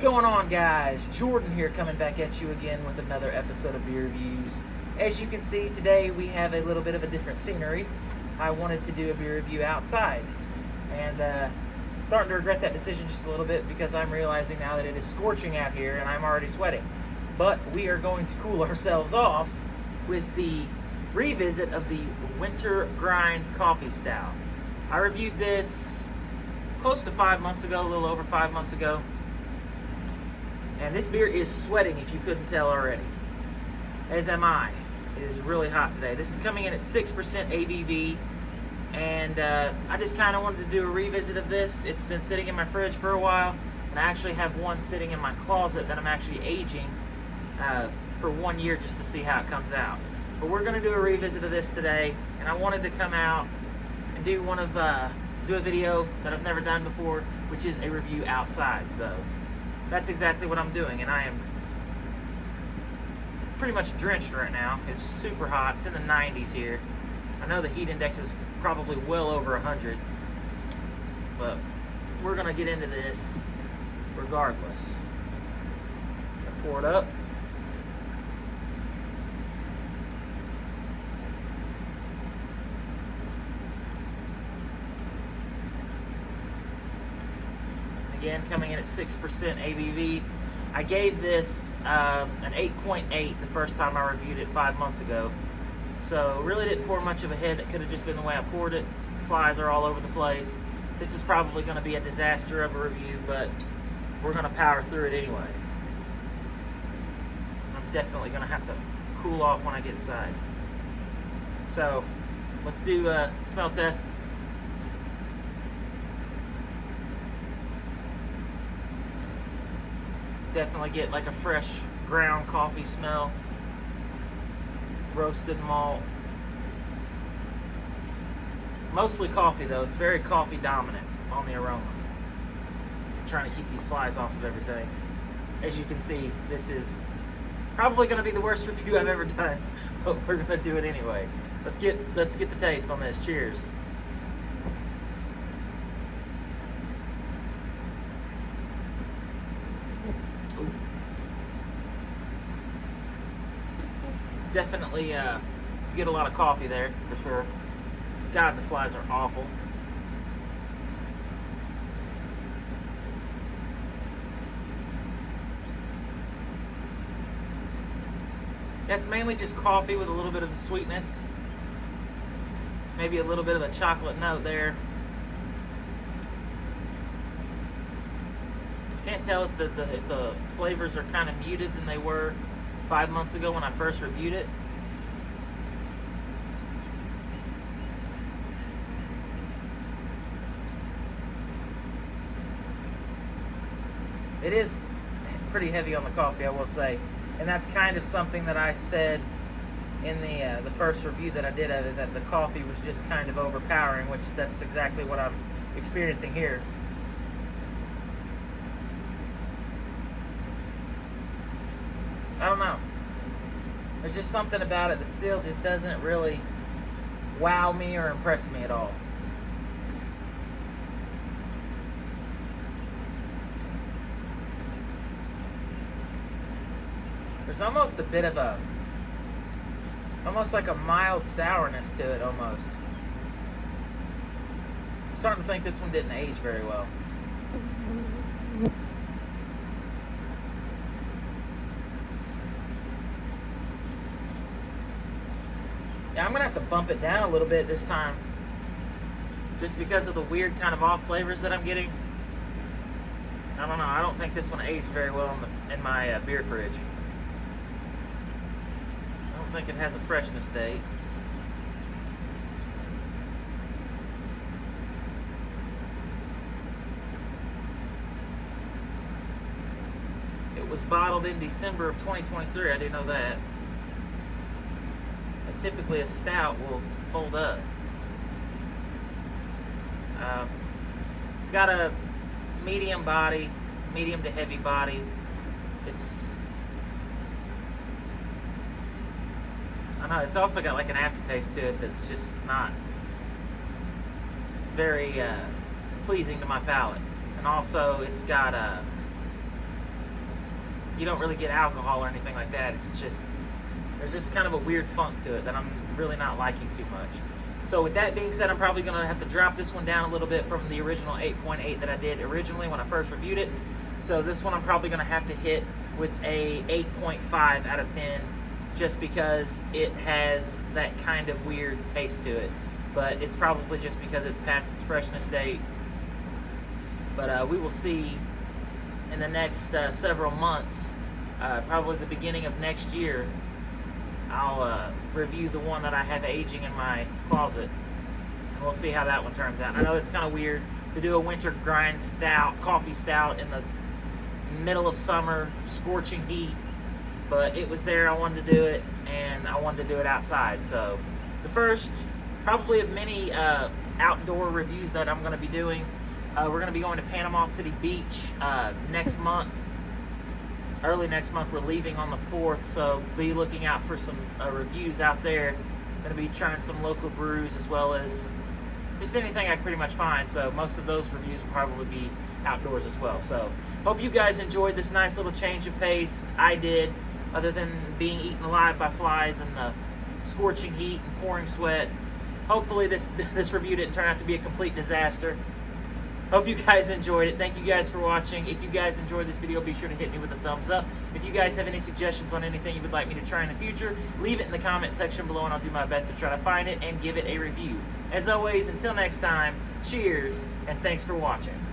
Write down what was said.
going on, guys? Jordan here, coming back at you again with another episode of Beer Reviews. As you can see, today we have a little bit of a different scenery. I wanted to do a beer review outside, and starting to regret that decision just a little bit because I'm realizing now that it is scorching out here and I'm already sweating. But we are going to cool ourselves off with the revisit of the Winter Grind Coffee Stout. I reviewed this close to 5 months ago, a little over 5 months ago. And this beer is sweating, if you couldn't tell already. As am I. It is really hot today. This is coming in at 6% ABV. And I just kind of wanted to do a revisit of this. It's been sitting in my fridge for a while. And I actually have one sitting in my closet that I'm actually aging for 1 year just to see how it comes out. But we're going to do a revisit of this today. And I wanted to come out and do do a video that I've never done before, which is a review outside. So that's exactly what I'm doing, and I am pretty much drenched right now. It's super hot. It's in the 90s here. I know the heat index is probably well over 100, but we're gonna get into this regardless. I pour it up. Again, coming in at 6% ABV. I gave this an 8.8 the first time I reviewed it 5 months ago. So really didn't pour much of a head. It could have just been the way I poured it. Flies are all over the place. This is probably going to be a disaster of a review, but we're going to power through it anyway. I'm definitely going to have to cool off when I get inside. So let's do a smell test. Definitely get like a fresh ground coffee smell. Roasted malt. Mostly coffee though. It's very coffee dominant on the aroma. I'm trying to keep these flies off of everything. As you can see, this is probably going to be the worst review I've ever done, but we're going to do it anyway. Let's get the taste on this. Cheers. Definitely get a lot of coffee there, for sure. God, the flies are awful. That's mainly just coffee with a little bit of the sweetness. Maybe a little bit of a chocolate note there. Can't tell if the flavors are kind of muted than they were 5 months ago when I first reviewed it. It is pretty heavy on the coffee, I will say, and that's kind of something that I said in the first review that I did of it, that the coffee was just kind of overpowering, which that's exactly what I'm experiencing here. I don't know. There's just something about it that still just doesn't really wow me or impress me at all. There's almost a bit of almost like a mild sourness to it almost. I'm starting to think this one didn't age very well. Yeah, I'm gonna have to bump it down a little bit this time, just because of the weird kind of off flavors that I'm getting. I don't know. I don't think this one aged very well in my beer fridge. I don't think it has a freshness date. It was bottled in December of 2023. I didn't know that. Typically a stout will hold up. It's got a medium body, medium to heavy body. I know, it's also got like an aftertaste to it that's just not very pleasing to my palate. And also it's got you don't really get alcohol or anything like that. It's just, there's just kind of a weird funk to it that I'm really not liking too much. So with that being said, I'm probably going to have to drop this one down a little bit from the original 8.8 that I did originally when I first reviewed it. So this one I'm probably going to have to hit with a 8.5 out of 10, just because it has that kind of weird taste to it. But it's probably just because it's past its freshness date. But we will see in the next several months, probably the beginning of next year, I'll review the one that I have aging in my closet, and we'll see how that one turns out. I know it's kind of weird to do a winter grind stout, coffee stout in the middle of summer, scorching heat, but it was there. I wanted to do it, and I wanted to do it outside. So the first probably of many outdoor reviews that I'm going to be doing. We're going to be going to Panama City Beach next month. Early next month. We're leaving on the 4th, so be looking out for some reviews out there. Going to be trying some local brews as well as just anything I can pretty much find. So most of those reviews will probably be outdoors as well. So hope you guys enjoyed this nice little change of pace. I did, other than being eaten alive by flies and the scorching heat and pouring sweat. Hopefully this review didn't turn out to be a complete disaster. Hope you guys enjoyed it. Thank you guys for watching. If you guys enjoyed this video, be sure to hit me with a thumbs up. If you guys have any suggestions on anything you would like me to try in the future, leave it in the comment section below, and I'll do my best to try to find it and give it a review. As always, until next time, cheers, and thanks for watching.